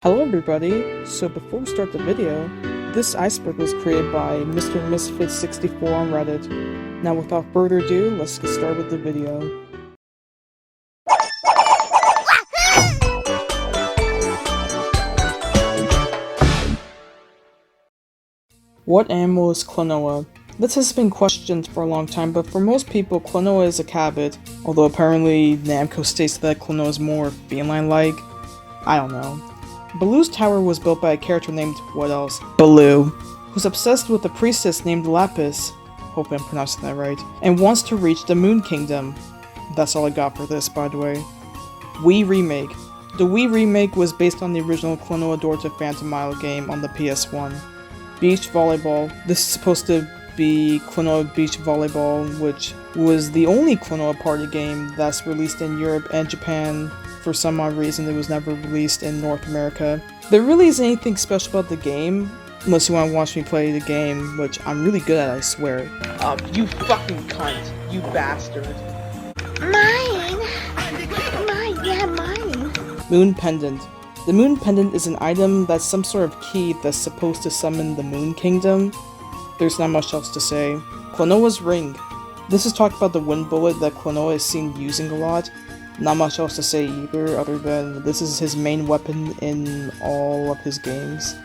Hello everybody! So before we start the video, this iceberg was created by Mr. Misfit64 on Reddit. Now without further ado, let's get started with the video. What animal is KLONOA? This has been questioned for a long time, but for most people, KLONOA is a cabbit, although apparently Namco states that KLONOA is more feline-like. I don't know. Baloo's tower was built by a character named, what else? Baloo, who's obsessed with a priestess named Lapis, hope I'm pronouncing that right, and wants to reach the Moon Kingdom. That's all I got for this, by the way. Wii Remake. The Wii Remake was based on the original KLONOA Door to Phantom Isle game on the PS1. Beach Volleyball. This is supposed to be KLONOA Beach Volleyball, which was the only KLONOA party game that's released in Europe and Japan. For some odd reason, it was never released in North America. There really isn't anything special about the game, unless you want to watch me play the game, which I'm really good at, I swear. You fucking cunt, you bastard. Mine! Mine. Moon Pendant. The Moon Pendant is an item that's some sort of key that's supposed to summon the Moon Kingdom. There's not much else to say. KLONOA's Ring. This is talking about the wind bullet that KLONOA is seen using a lot. Not much else to say either, other than this is his main weapon in all of his games.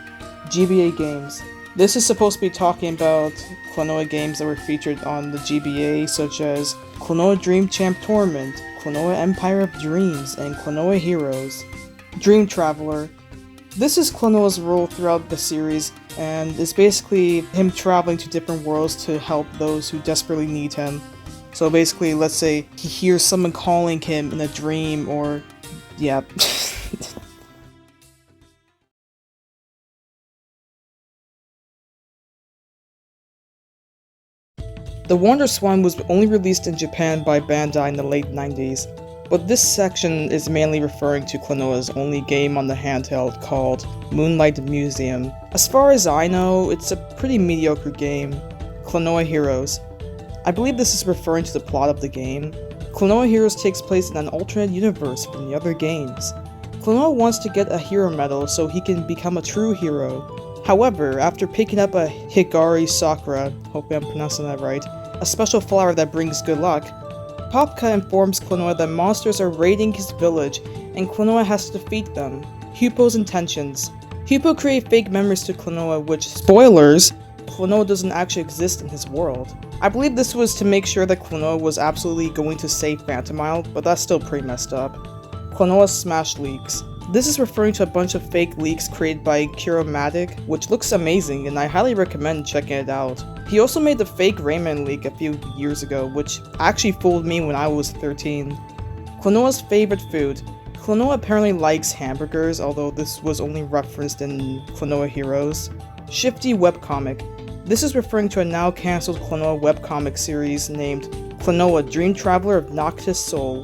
GBA games. This is supposed to be talking about KLONOA games that were featured on the GBA, such as KLONOA Dream Champ Tournament, KLONOA Empire of Dreams, and KLONOA Heroes. Dream Traveler. This is KLONOA's role throughout the series, and is basically him traveling to different worlds to help those who desperately need him. So basically, let's say he hears someone calling him in a dream, or... yeah. The Wonder Swan was only released in Japan by Bandai in the late 90s, but this section is mainly referring to KLONOA's only game on the handheld called Moonlight Museum. As far as I know, it's a pretty mediocre game. KLONOA Heroes. I believe this is referring to the plot of the game. KLONOA Heroes takes place in an alternate universe from the other games. KLONOA wants to get a hero medal so he can become a true hero. However, after picking up a Higari Sakura, hopefully I'm pronouncing that right, a special flower that brings good luck, Popka informs KLONOA that monsters are raiding his village and KLONOA has to defeat them. Hupo's intentions. Hupo creates fake memories to KLONOA which, spoilers, KLONOA doesn't actually exist in his world. I believe this was to make sure that KLONOA was absolutely going to save Phantom Isle, but that's still pretty messed up. KLONOA Smash Leaks. This is referring to a bunch of fake leaks created by Kuromatic, which looks amazing and I highly recommend checking it out. He also made the fake Rayman leak a few years ago, which actually fooled me when I was 13. KLONOA's favorite food. KLONOA apparently likes hamburgers, although this was only referenced in KLONOA Heroes. Shifty Webcomic. This is referring to a now cancelled KLONOA webcomic series named KLONOA Dream Traveler of Noctis Soul.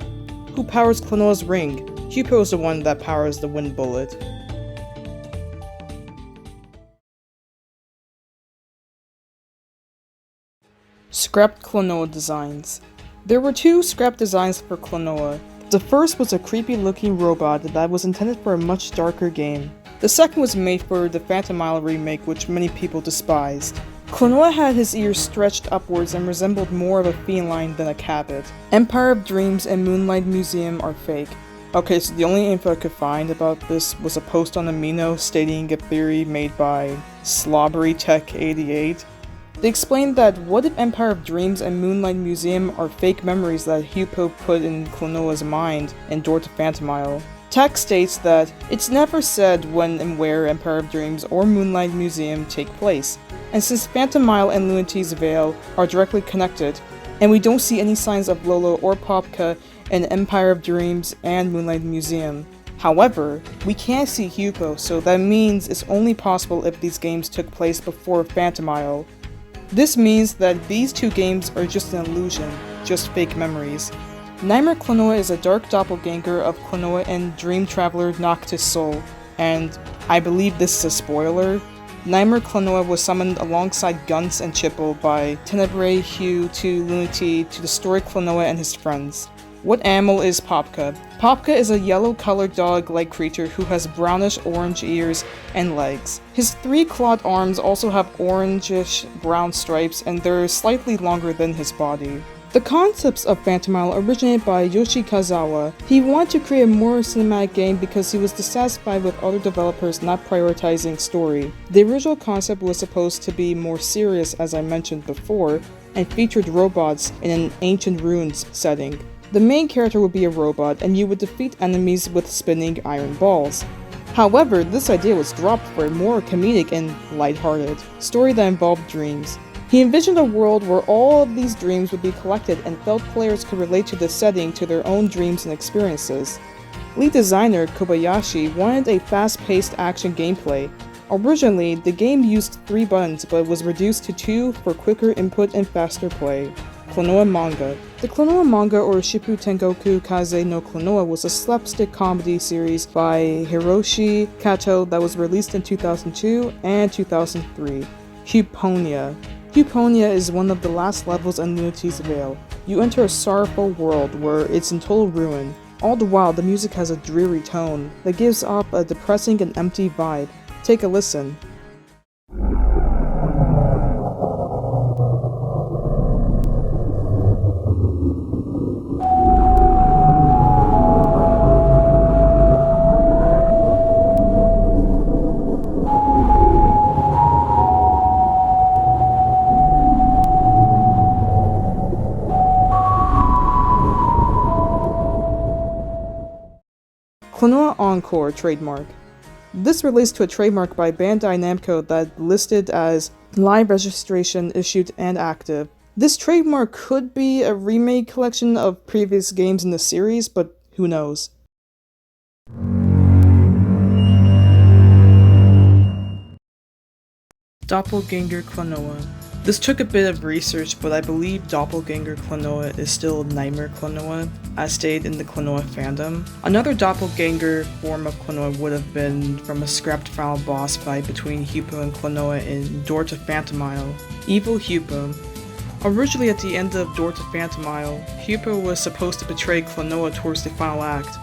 Who powers KLONOA's ring? Hupo is the one that powers the wind bullet. Scrapped KLONOA designs. There were two scrap designs for KLONOA. The first was a creepy looking robot that was intended for a much darker game. The second was made for the Phantom Isle remake, which many people despised. KLONOA had his ears stretched upwards and resembled more of a feline than a cabbit. Empire of Dreams and Moonlight Museum are fake. Okay, so the only info I could find about this was a post on Amino stating a theory made by Slobbery Tech 88. They explained that what if Empire of Dreams and Moonlight Museum are fake memories that Hupo put in KLONOA's mind in Door to Phantom Isle. Tech states that it's never said when and where Empire of Dreams or Moonlight Museum take place, and since Phantom Isle and Lunity's Veil are directly connected, and we don't see any signs of Lolo or Popka in Empire of Dreams and Moonlight Museum. However, we can't see Hupo, so that means it's only possible if these games took place before Phantom Isle. This means that these two games are just an illusion, just fake memories. Nightmare KLONOA is a dark doppelganger of KLONOA and Dream Traveler Noctis Soul, and I believe this is a spoiler. Nightmare KLONOA was summoned alongside Guns and Chipple by Tenebrae Hugh to Lunity to destroy KLONOA and his friends. What animal is Popka? Popka is a yellow-colored dog-like creature who has brownish-orange ears and legs. His 3-clawed arms also have orangish-brown stripes, and they're slightly longer than his body. The concepts of Phantomile originated by Yoshikawa. He wanted to create a more cinematic game because he was dissatisfied with other developers not prioritizing story. The original concept was supposed to be more serious, as I mentioned before, and featured robots in an ancient ruins setting. The main character would be a robot, and you would defeat enemies with spinning iron balls. However, this idea was dropped for a more comedic and lighthearted story that involved dreams. He envisioned a world where all of these dreams would be collected and felt players could relate to the setting to their own dreams and experiences. Lead designer Kobayashi wanted a fast-paced action gameplay. Originally, the game used 3 buttons but was reduced to 2 for quicker input and faster play. KLONOA manga. The KLONOA manga, or Shippu Tengoku Kaze no KLONOA, was a slapstick comedy series by Hiroshi Kato that was released in 2002 and 2003. Huponia. Huponia is one of the last levels in Lunaty's Vale. You enter a sorrowful world where it's in total ruin. All the while, the music has a dreary tone that gives off a depressing and empty vibe. Take a listen. KLONOA Encore trademark. This relates to a trademark by Bandai Namco that listed as live registration issued and active. This trademark could be a remake collection of previous games in the series, but who knows. Doppelganger KLONOA. This took a bit of research, but I believe Doppelganger KLONOA is still Nightmare KLONOA, as stated in the KLONOA fandom. Another doppelganger form of KLONOA would have been from a scrapped final boss fight between Hupo and KLONOA in Door to Phantomile. Evil Hupo. Originally at the end of Door to Phantomile, Hupo was supposed to betray KLONOA towards the final act.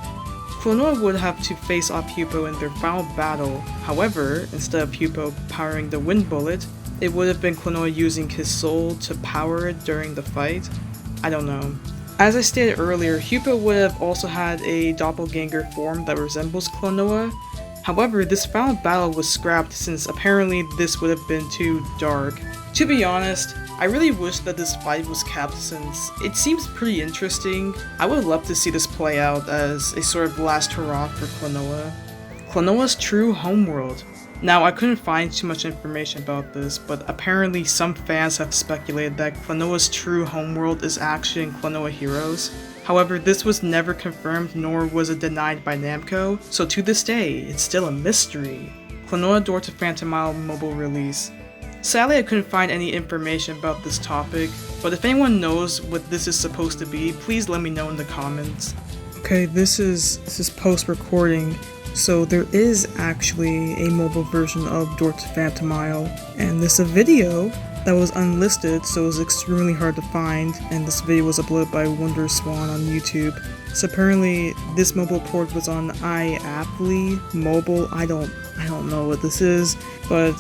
KLONOA would have to face off Hupo in their final battle. However, instead of Hupo powering the wind bullet, it would have been KLONOA using his soul to power it during the fight. I don't know. As I stated earlier, Hupo would have also had a doppelganger form that resembles KLONOA. However, this final battle was scrapped since apparently this would have been too dark. To be honest, I really wish that this fight was kept since it seems pretty interesting. I would love to see this play out as a sort of last hurrah for KLONOA. KLONOA's true homeworld. Now, I couldn't find too much information about this, but apparently some fans have speculated that KLONOA's true homeworld is actually in KLONOA Heroes. However, this was never confirmed nor was it denied by Namco, so to this day, it's still a mystery. KLONOA Door to Phantomile mobile release. Sadly, I couldn't find any information about this topic, but if anyone knows what this is supposed to be, please let me know in the comments. Okay, this is post-recording. So there is actually a mobile version of Door to Phantomile, and this is a video that was unlisted, so it was extremely hard to find, and this video was uploaded by Wonder Swan on YouTube. So apparently this mobile port was on iApply mobile. I don't know what this is, but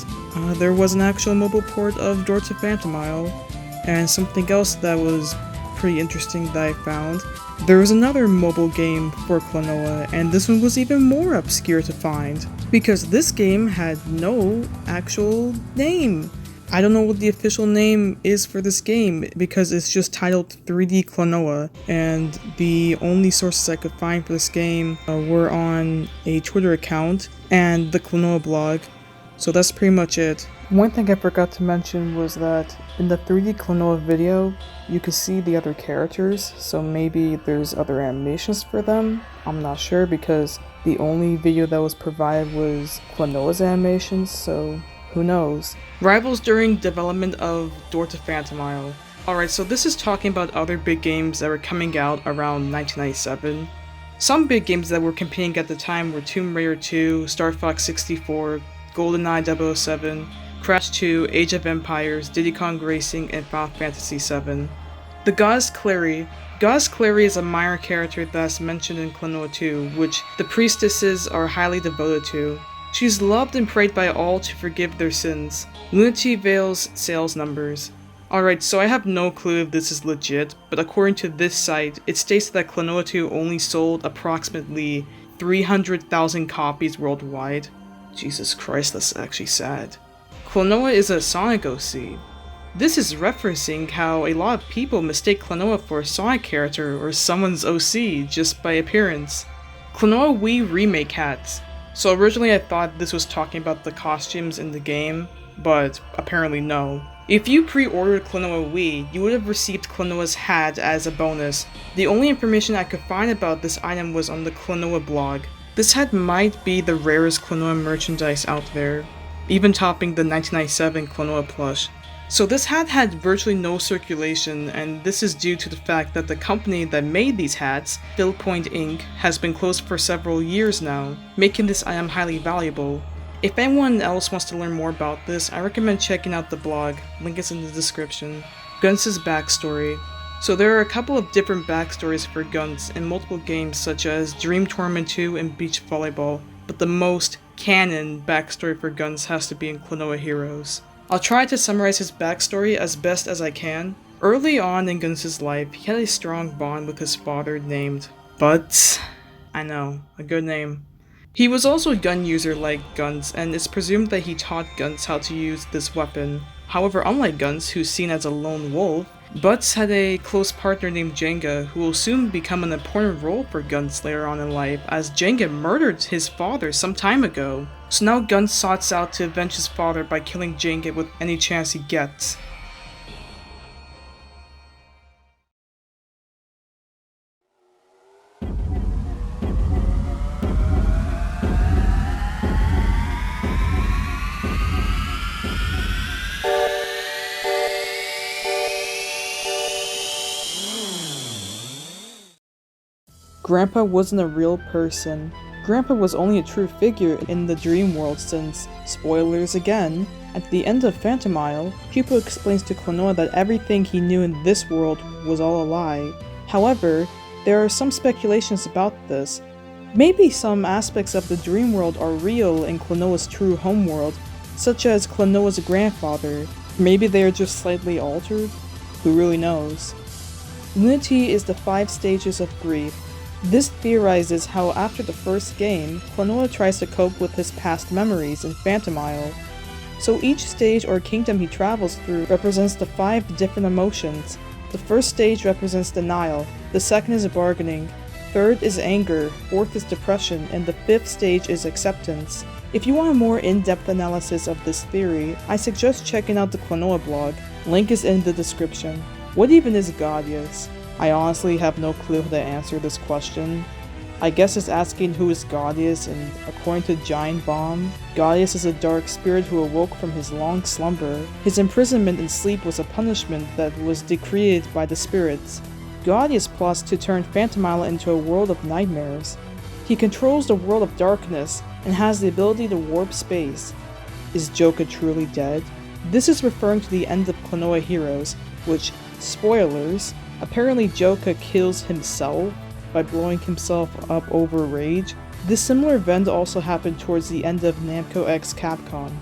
there was an actual mobile port of Door to Phantomile, and something else that was pretty interesting that I found. There was another mobile game for KLONOA, and this one was even more obscure to find, because this game had no actual name. I don't know what the official name is for this game, because it's just titled 3D KLONOA, and the only sources I could find for this game were on a Twitter account and the KLONOA blog, so that's pretty much it. One thing I forgot to mention was that in the 3D KLONOA video, you could see the other characters, so maybe there's other animations for them. I'm not sure because the only video that was provided was KLONOA's animations, so who knows. Rivals during development of Door to Phantomile. Alright, so this is talking about other big games that were coming out around 1997. Some big games that were competing at the time were Tomb Raider 2, Star Fox 64, GoldenEye 007, Crash 2, Age of Empires, Diddy Kong Racing, and Final Fantasy VII. The goddess Clary. Goddess Clary is a minor character that's mentioned in KLONOA 2, which the priestesses are highly devoted to. She's loved and prayed by all to forgive their sins. Lunity Veil's sales numbers. Alright, so I have no clue if this is legit, but according to this site, it states that KLONOA 2 only sold approximately 300,000 copies worldwide. Jesus Christ, that's actually sad. KLONOA is a Sonic OC. This is referencing how a lot of people mistake KLONOA for a Sonic character or someone's OC just by appearance. KLONOA Wii Remake hats. So originally I thought this was talking about the costumes in the game, but apparently no. If you pre-ordered KLONOA Wii, you would have received KLONOA's hat as a bonus. The only information I could find about this item was on the KLONOA blog. This hat might be the rarest KLONOA merchandise out there, even topping the 1997 KLONOA plush. So this hat had virtually no circulation, and this is due to the fact that the company that made these hats, Philpoint Inc., has been closed for several years now, making this item highly valuable. If anyone else wants to learn more about this, I recommend checking out the blog, link is in the description. Guns' backstory. So there are a couple of different backstories for Guns in multiple games such as Dream Tournament 2 and Beach Volleyball, but the most canon backstory for Guns has to be in KLONOA Heroes. I'll try to summarize his backstory as best as I can. Early on in Guns' life, he had a strong bond with his father named But. I know, a good name. He was also a gun user like Guns, and it's presumed that he taught Guns how to use this weapon. However, unlike Guns, who's seen as a lone wolf, Butts had a close partner named Jenga, who will soon become an important role for Guns later on in life, as Jenga murdered his father some time ago. So now Guns sought out to avenge his father by killing Jenga with any chance he gets. Grandpa wasn't a real person. Grandpa was only a true figure in the dream world since, spoilers again, at the end of Phantom Isle, Pupo explains to KLONOA that everything he knew in this world was all a lie. However, there are some speculations about this. Maybe some aspects of the dream world are real in KLONOA's true homeworld, such as KLONOA's grandfather. Maybe they are just slightly altered? Who really knows? Lunity is the 5 stages of grief. This theorizes how after the first game, KLONOA tries to cope with his past memories in Phantom Isle. So each stage or kingdom he travels through represents the 5 different emotions. The first stage represents denial, the second is bargaining, third is anger, fourth is depression, and the 5th stage is acceptance. If you want a more in-depth analysis of this theory, I suggest checking out the KLONOA blog, link is in the description. What even is Gaudius? I honestly have no clue how to answer this question. I guess it's asking who is Gaudius, and according to Giant Bomb, Gaudius is a dark spirit who awoke from his long slumber. His imprisonment in sleep was a punishment that was decreed by the spirits. Gaudius plots to turn Phantom Isle into a world of nightmares. He controls the world of darkness and has the ability to warp space. Is Joka truly dead? This is referring to the end of KLONOA Heroes, which, spoilers, apparently Joka kills himself by blowing himself up over rage. This similar event also happened towards the end of Namco X Capcom.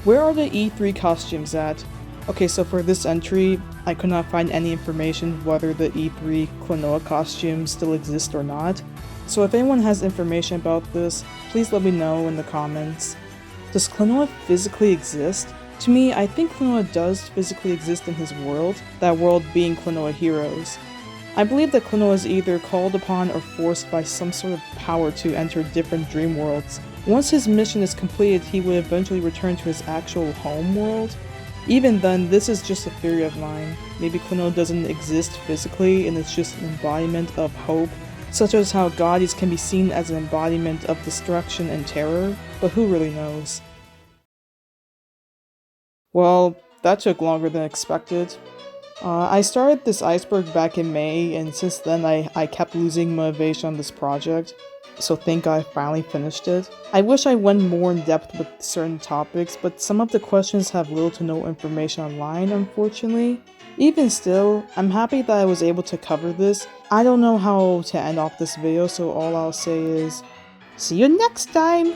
Where are the E3 costumes at? Okay, so for this entry, I could not find any information whether the E3 KLONOA costumes still exist or not. So if anyone has information about this, please let me know in the comments. Does KLONOA physically exist? To me, I think KLONOA does physically exist in his world, that world being KLONOA Heroes. I believe that KLONOA is either called upon or forced by some sort of power to enter different dream worlds. Once his mission is completed, he would eventually return to his actual home world. Even then, this is just a theory of mine. Maybe KLONOA doesn't exist physically and it's just an embodiment of hope, such as how Gaudius can be seen as an embodiment of destruction and terror, but who really knows? Well, that took longer than expected. I started this iceberg back in May, and since then I kept losing motivation on this project, so thank God I finally finished it. I wish I went more in depth with certain topics, but some of the questions have little to no information online, unfortunately. Even still, I'm happy that I was able to cover this. I don't know how to end off this video, so all I'll say is, see you next time!